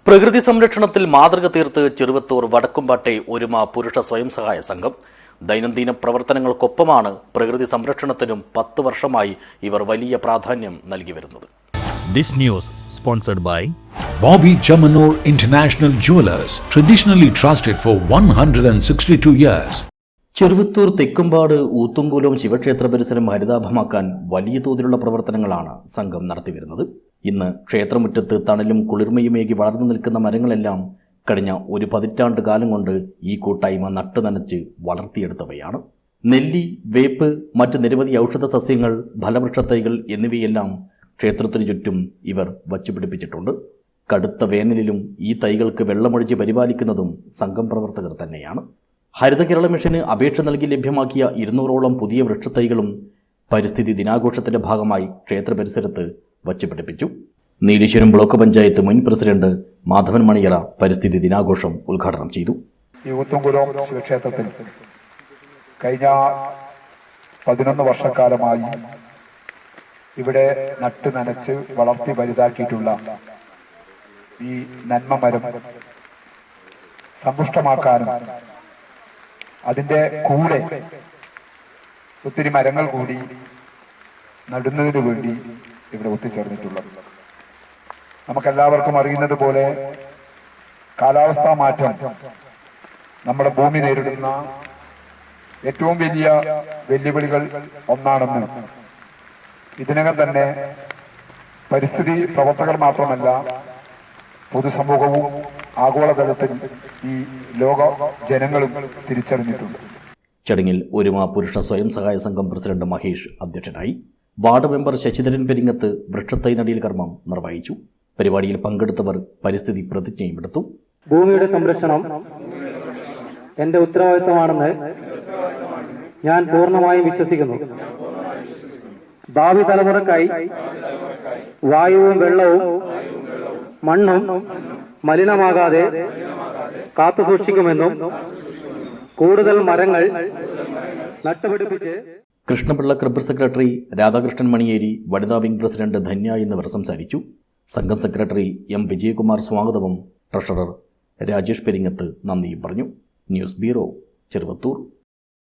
പ്രകൃതി സംരക്ഷണത്തിൽ മാതൃക തീർത്ത് ചെറുവത്തൂർ വടക്കുംപാട്ടെ ഒരുമ പുരുഷ സ്വയം സഹായ സംഘം. ദൈനംദിന പ്രവർത്തനങ്ങൾക്കൊപ്പമാണ് പ്രകൃതി സംരക്ഷണത്തിനും 10 വർഷമായി ഇവർ വലിയ പ്രാധാന്യം നൽകി വരുന്നത്. This news sponsored by Bobby Chamanur International Jewelers, traditionally trusted for 162 years. Cheruvathur Thekkumpad ഊത്തുംകൂലം ശിവക്ഷേത്ര പരിസരം ഹരിതാഭമാക്കാൻ വലിയ തോതിലുള്ള പ്രവർത്തനങ്ങളാണ് സംഘം നടത്തിവരുന്നത്. ഇന്ന് ക്ഷേത്രമുറ്റത്ത് തണലും കുളിർമയുമേകി വളർന്നു നിൽക്കുന്ന മരങ്ങളെല്ലാം കഴിഞ്ഞ ഒരു 10 കാലം കൊണ്ട് ഈ കൂട്ടായ്മ നട്ടുനനച്ച് വളർത്തിയെടുത്തവയാണ്. നെല്ലി, വേപ്പ്, മറ്റ് നിരവധി ഔഷധ സസ്യങ്ങൾ, ഫലവൃക്ഷത്തൈകൾ എന്നിവയെല്ലാം ക്ഷേത്രത്തിനു ചുറ്റും ഇവർ വച്ചുപിടിപ്പിച്ചിട്ടുണ്ട്. കടുത്ത വേനലിലും ഈ തൈകൾക്ക് വെള്ളമൊഴിച്ച് പരിപാലിക്കുന്നതും സംഘം പ്രവർത്തകർ തന്നെയാണ്. ഹരിത കേരള മിഷന് അപേക്ഷ നൽകി ലഭ്യമാക്കിയ 200ഓളം പുതിയ വൃക്ഷത്തൈകളും പരിസ്ഥിതി ദിനാഘോഷത്തിന്റെ ഭാഗമായി ക്ഷേത്ര പരിസരത്ത് വച്ചുപിടിപ്പിച്ചു. നീലേശ്വരം ബ്ലോക്ക് പഞ്ചായത്ത് മുൻ പ്രസിഡന്റ് മാധവൻ മണിയറ പരിസ്ഥിതി ദിനാഘോഷം ഉദ്ഘാടനം ചെയ്തു. ഈ ഊത്തുംകുലം ശിവക്ഷേത്രത്തിൽ കഴിഞ്ഞ 11 വർഷക്കാലമായി ഇവിടെ നട്ടു നനച്ച് വളർത്തി വലുതാക്കിയിട്ടുള്ള ഈ നന്മ മരം സമ്പുഷ്ടമാക്കാനും അതിൻ്റെ കൂടെ ഒത്തിരി മരങ്ങൾ കൂടി നടുന്നതിനു വേണ്ടി ഇവിടെ ഒത്തുചേർന്നിട്ടുള്ളത്. നമുക്കെല്ലാവർക്കും അറിയുന്നത് പോലെ കാലാവസ്ഥാ മാറ്റം നമ്മുടെ ഭൂമി നേരിടുന്ന ഏറ്റവും വലിയ വെല്ലുവിളികൾ ഒന്നാണെന്ന് ഇതിനകം തന്നെ പരിസ്ഥിതി പ്രവർത്തകർ മാത്രമല്ല പൊതുസമൂഹവും ആഗോളതലത്തിൽ ഈ ലോക ജനങ്ങളും തിരിച്ചറിഞ്ഞിട്ടുണ്ട്. ചടങ്ങിൽ ഒരുമ പുരുഷ സ്വയം സഹായ സംഘം പ്രസിഡന്റ് മഹേഷ് അധ്യക്ഷനായി. വാർഡ് മെമ്പർ ശശിധരൻ പെരിങ്ങത്ത് വൃക്ഷത്തൈ നടീൽ കർമ്മം നിർവഹിച്ചു. പരിപാടിയിൽ പങ്കെടുത്തവർ പരിസ്ഥിതി പ്രതിജ്ഞയും എടുത്തു. ഭൂമിയുടെ സംരക്ഷണം എന്റെ ഉത്തരവാദിത്തമാണെന്ന് ഞാൻ പൂർണ്ണമായും വിശ്വസിക്കുന്നു. ഭാവി തലമുറക്കായി വായുവും വെള്ളവും മണ്ണും മലിനമാകാതെ കാത്തുസൂക്ഷിക്കുമെന്നും കൂടുതൽ മരങ്ങൾ നട്ടുപിടിപ്പിച്ച് കൃഷ്ണപിള്ള ക്ലബ്ബ് സെക്രട്ടറി രാധാകൃഷ്ണൻ മണിയേരി, വനിതാ വിംഗ് പ്രസിഡന്റ് ധന്യ എന്നിവർ സംസാരിച്ചു. സംഘം സെക്രട്ടറി എം വിജയകുമാർ സ്വാഗതവും ട്രഷറർ രാജേഷ് പെരിങ്ങത്ത് നന്ദിയും പറഞ്ഞു. News bureau, Cheruvathur.